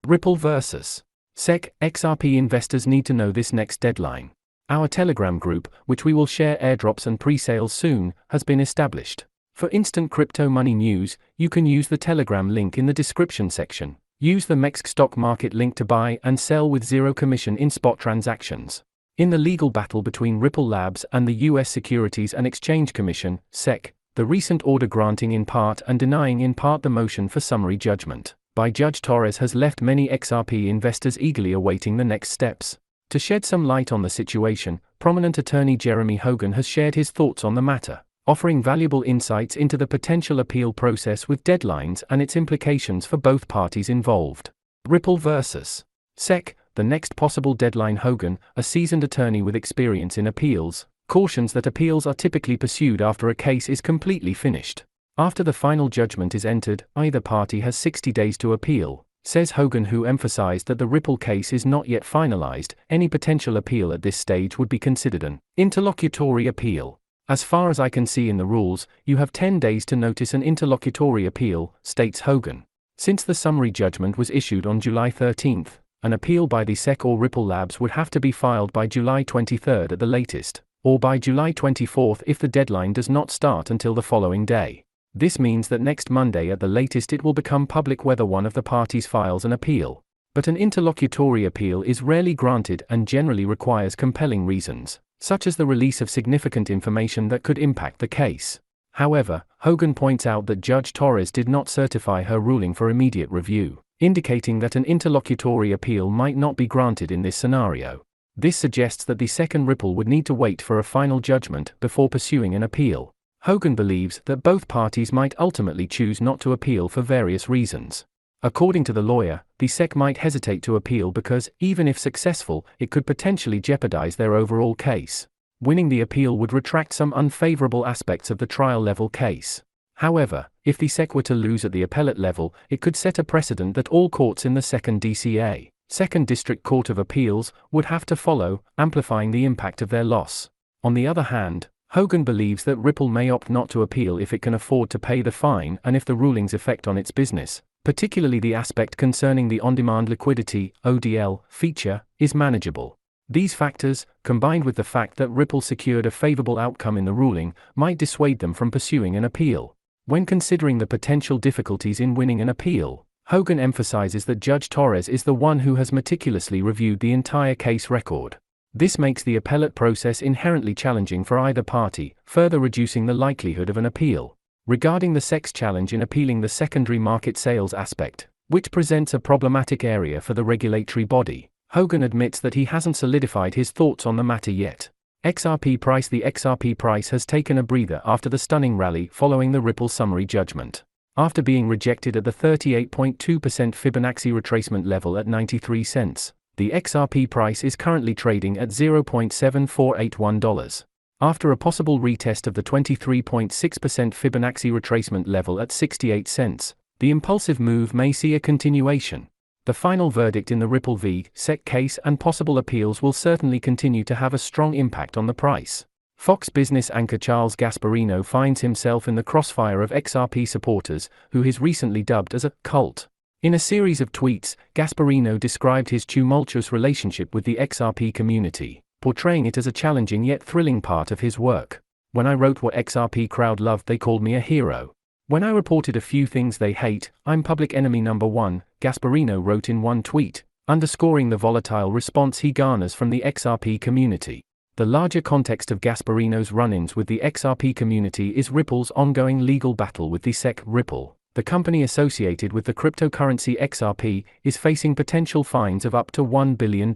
Ripple vs. SEC, XRP investors need to know this next deadline. Our Telegram group, which we will share airdrops and pre-sales soon, has been established. For instant crypto money news, you can use the Telegram link in the description section. Use the MEXC stock market link to buy and sell with zero commission in spot transactions. In the legal battle between Ripple Labs and the U.S. Securities and Exchange Commission, SEC, the recent order granting in part and denying in part the motion for summary judgment by Judge Torres has left many XRP investors eagerly awaiting the next steps. To shed some light on the situation, prominent attorney Jeremy Hogan has shared his thoughts on the matter, offering valuable insights into the potential appeal process with deadlines and its implications for both parties involved. Ripple vs. SEC, the next possible deadline. Hogan, a seasoned attorney with experience in appeals, cautions that appeals are typically pursued after a case is completely finished. After the final judgment is entered, either party has 60 days to appeal, says Hogan, who emphasized that the Ripple case is not yet finalized. Any potential appeal at this stage would be considered an interlocutory appeal. As far as I can see in the rules, you have 10 days to notice an interlocutory appeal, states Hogan. Since the summary judgment was issued on July 13, an appeal by the SEC or Ripple Labs would have to be filed by July 23 at the latest, or by July 24 if the deadline does not start until the following day. This means that next Monday at the latest it will become public whether one of the parties files an appeal. But an interlocutory appeal is rarely granted and generally requires compelling reasons, such as the release of significant information that could impact the case. However, Hogan points out that Judge Torres did not certify her ruling for immediate review, indicating that an interlocutory appeal might not be granted in this scenario. This suggests that the second Ripple would need to wait for a final judgment before pursuing an appeal. Hogan believes that both parties might ultimately choose not to appeal for various reasons. According to the lawyer, the SEC might hesitate to appeal because, even if successful, it could potentially jeopardize their overall case. Winning the appeal would retract some unfavorable aspects of the trial-level case. However, if the SEC were to lose at the appellate level, it could set a precedent that all courts in the Second DCA, Second District Court of Appeals, would have to follow, amplifying the impact of their loss. On the other hand, Hogan believes that Ripple may opt not to appeal if it can afford to pay the fine and if the ruling's effect on its business, particularly the aspect concerning the on-demand liquidity (ODL) feature, is manageable. These factors, combined with the fact that Ripple secured a favorable outcome in the ruling, might dissuade them from pursuing an appeal. When considering the potential difficulties in winning an appeal, Hogan emphasizes that Judge Torres is the one who has meticulously reviewed the entire case record. This makes the appellate process inherently challenging for either party, further reducing the likelihood of an appeal. Regarding the SEC's challenge in appealing the secondary market sales aspect, which presents a problematic area for the regulatory body, Hogan admits that he hasn't solidified his thoughts on the matter yet. XRP price. The XRP price has taken a breather after the stunning rally following the Ripple summary judgment. After being rejected at the 38.2% Fibonacci retracement level at 93 cents, the XRP price is currently trading at $0.7481. After a possible retest of the 23.6% Fibonacci retracement level at 68 cents, the impulsive move may see a continuation. The final verdict in the Ripple v. SEC case and possible appeals will certainly continue to have a strong impact on the price. Fox Business anchor Charles Gasparino finds himself in the crossfire of XRP supporters, who he's recently dubbed as a cult. In a series of tweets, Gasparino described his tumultuous relationship with the XRP community, portraying it as a challenging yet thrilling part of his work. When I wrote what XRP crowd loved, they called me a hero. When I reported a few things they hate, I'm public enemy number one, Gasparino wrote in one tweet, underscoring the volatile response he garners from the XRP community. The larger context of Gasparino's run-ins with the XRP community is Ripple's ongoing legal battle with the SEC. Ripple, the company associated with the cryptocurrency XRP, is facing potential fines of up to $1 billion.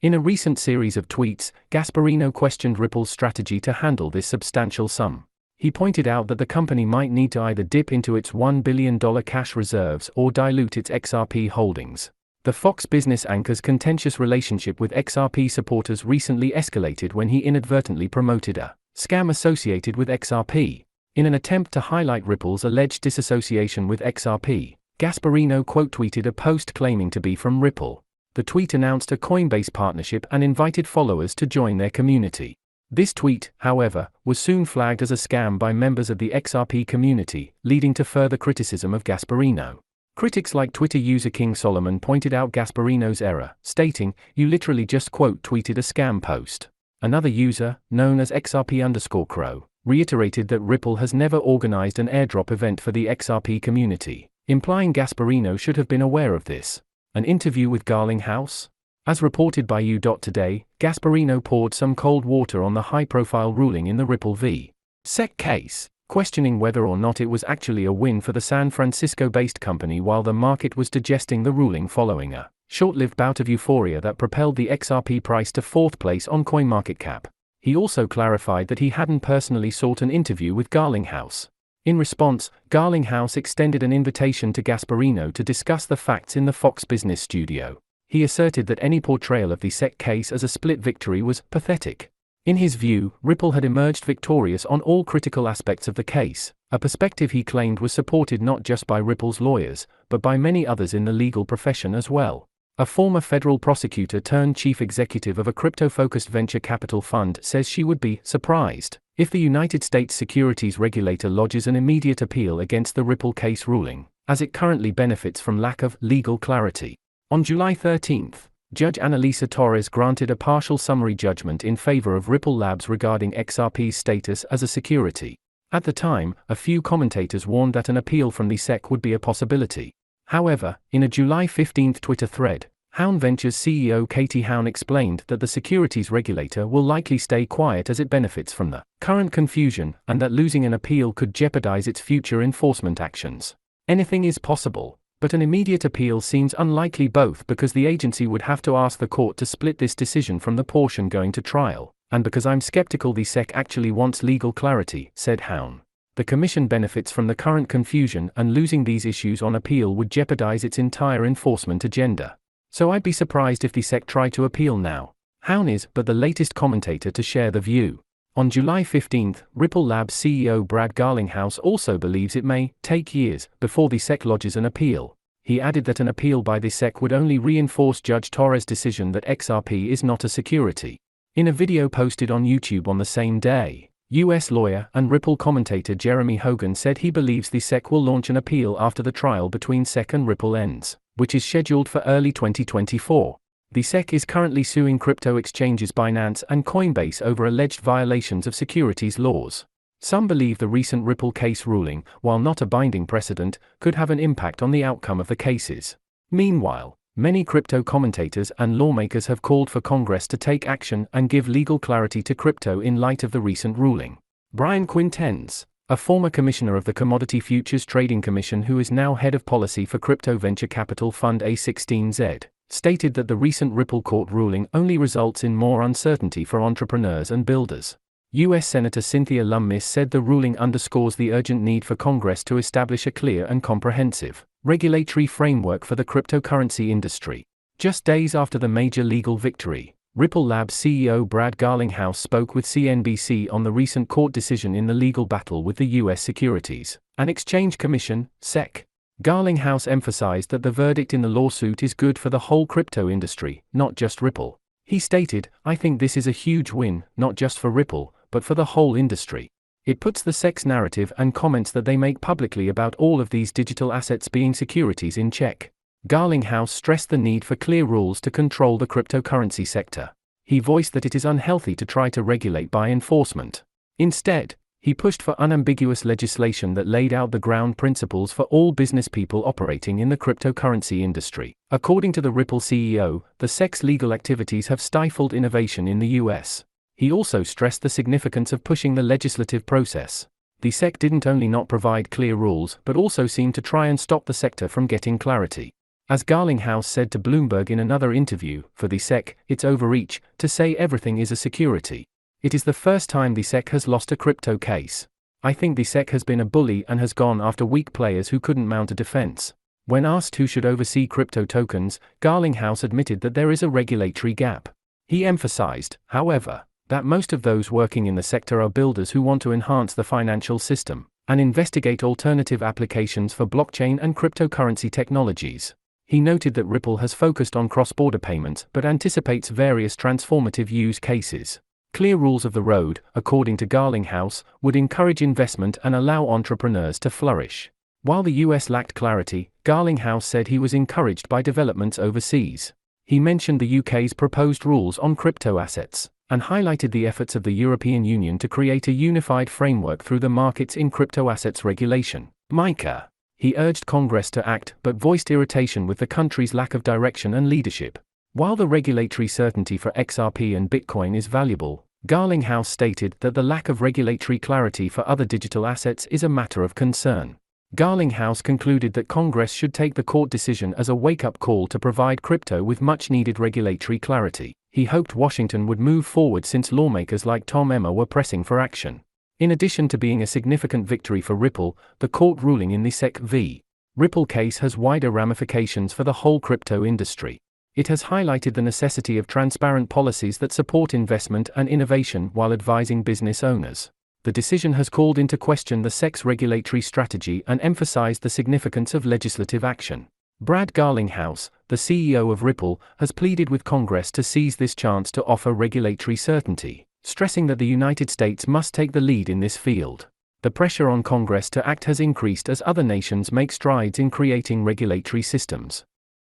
In a recent series of tweets, Gasparino questioned Ripple's strategy to handle this substantial sum. He pointed out that the company might need to either dip into its $1 billion cash reserves or dilute its XRP holdings. The Fox Business anchor's contentious relationship with XRP supporters recently escalated when he inadvertently promoted a scam associated with XRP. In an attempt to highlight Ripple's alleged disassociation with XRP, Gasparino quote-tweeted a post claiming to be from Ripple. The tweet announced a Coinbase partnership and invited followers to join their community. This tweet, however, was soon flagged as a scam by members of the XRP community, leading to further criticism of Gasparino. Critics like Twitter user King Solomon pointed out Gasparino's error, stating, "You literally just quote tweeted a scam post." Another user, known as XRP_Crow, reiterated that Ripple has never organized an airdrop event for the XRP community, implying Gasparino should have been aware of this. An interview with Garlinghouse? As reported by U.Today, Gasparino poured some cold water on the high-profile ruling in the Ripple v. SEC case, questioning whether or not it was actually a win for the San Francisco-based company while the market was digesting the ruling following a short-lived bout of euphoria that propelled the XRP price to fourth place on CoinMarketCap. He also clarified that he hadn't personally sought an interview with Garlinghouse. In response, Garlinghouse extended an invitation to Gasparino to discuss the facts in the Fox Business studio. He asserted that any portrayal of the SEC case as a split victory was pathetic. In his view, Ripple had emerged victorious on all critical aspects of the case, a perspective he claimed was supported not just by Ripple's lawyers, but by many others in the legal profession as well. A former federal prosecutor turned chief executive of a crypto-focused venture capital fund says she would be surprised if the United States securities regulator lodges an immediate appeal against the Ripple case ruling, as it currently benefits from lack of legal clarity. On July 13, Judge Annalisa Torres granted a partial summary judgment in favor of Ripple Labs regarding XRP's status as a security. At the time, a few commentators warned that an appeal from the SEC would be a possibility. However, in a July 15 Twitter thread, Houn Ventures CEO Katie Houn explained that the securities regulator will likely stay quiet as it benefits from the current confusion, and that losing an appeal could jeopardize its future enforcement actions. Anything is possible, but an immediate appeal seems unlikely, both because the agency would have to ask the court to split this decision from the portion going to trial, and because I'm skeptical the SEC actually wants legal clarity, said Houn. The Commission benefits from the current confusion, and losing these issues on appeal would jeopardize its entire enforcement agenda. So I'd be surprised if the SEC tried to appeal now. Houn is but the latest commentator to share the view. On July 15, Ripple Labs CEO Brad Garlinghouse also believes it may take years before the SEC lodges an appeal. He added that an appeal by the SEC would only reinforce Judge Torres' decision that XRP is not a security. In a video posted on YouTube on the same day, U.S. lawyer and Ripple commentator Jeremy Hogan said he believes the SEC will launch an appeal after the trial between SEC and Ripple ends, which is scheduled for early 2024. The SEC is currently suing crypto exchanges Binance and Coinbase over alleged violations of securities laws. Some believe the recent Ripple case ruling, while not a binding precedent, could have an impact on the outcome of the cases. Meanwhile, many crypto commentators and lawmakers have called for Congress to take action and give legal clarity to crypto in light of the recent ruling. Brian Quintenz, a former commissioner of the Commodity Futures Trading Commission who is now head of policy for crypto venture capital fund A16Z, stated that the recent Ripple court ruling only results in more uncertainty for entrepreneurs and builders. U.S. Senator Cynthia Lummis said the ruling underscores the urgent need for Congress to establish a clear and comprehensive regulatory framework for the cryptocurrency industry. Just days after the major legal victory, Ripple Labs CEO Brad Garlinghouse spoke with CNBC on the recent court decision in the legal battle with the U.S. Securities and Exchange Commission, SEC. Garlinghouse emphasized that the verdict in the lawsuit is good for the whole crypto industry, not just Ripple. He stated, "I think this is a huge win, not just for Ripple, but for the whole industry. It puts the SEC's narrative and comments that they make publicly about all of these digital assets being securities in check." Garlinghouse stressed the need for clear rules to control the cryptocurrency sector. He voiced that it is unhealthy to try to regulate by enforcement. Instead, he pushed for unambiguous legislation that laid out the ground principles for all business people operating in the cryptocurrency industry. According to the Ripple CEO, the SEC's legal activities have stifled innovation in the U.S. He also stressed the significance of pushing the legislative process. The SEC didn't only not provide clear rules but also seemed to try and stop the sector from getting clarity. As Garlinghouse said to Bloomberg in another interview, for the SEC, it's overreach to say everything is a security. It is the first time the SEC has lost a crypto case. I think the SEC has been a bully and has gone after weak players who couldn't mount a defense. When asked who should oversee crypto tokens, Garlinghouse admitted that there is a regulatory gap. He emphasized, however, that most of those working in the sector are builders who want to enhance the financial system and investigate alternative applications for blockchain and cryptocurrency technologies. He noted that Ripple has focused on cross-border payments but anticipates various transformative use cases. Clear rules of the road, according to Garlinghouse, would encourage investment and allow entrepreneurs to flourish. While the US lacked clarity, Garlinghouse said he was encouraged by developments overseas. He mentioned the UK's proposed rules on crypto assets, and highlighted the efforts of the European Union to create a unified framework through the Markets in Crypto Assets Regulation (MiCA). He urged Congress to act, but voiced irritation with the country's lack of direction and leadership. While the regulatory certainty for XRP and Bitcoin is valuable, Garlinghouse stated that the lack of regulatory clarity for other digital assets is a matter of concern. Garlinghouse concluded that Congress should take the court decision as a wake-up call to provide crypto with much-needed regulatory clarity. He hoped Washington would move forward since lawmakers like Tom Emmer were pressing for action. In addition to being a significant victory for Ripple, the court ruling in the SEC v. Ripple case has wider ramifications for the whole crypto industry. It has highlighted the necessity of transparent policies that support investment and innovation while advising business owners. The decision has called into question the SEC's regulatory strategy and emphasized the significance of legislative action. Brad Garlinghouse, the CEO of Ripple, has pleaded with Congress to seize this chance to offer regulatory certainty, stressing that the United States must take the lead in this field. The pressure on Congress to act has increased as other nations make strides in creating regulatory systems.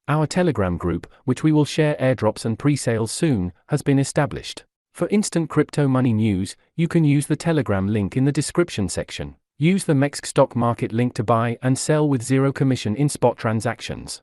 Our Telegram group, which we will share airdrops and pre-sales soon, has been established. For instant crypto money news, you can use the Telegram link in the description section. Use the MEXC stock market link to buy and sell with zero commission in spot transactions.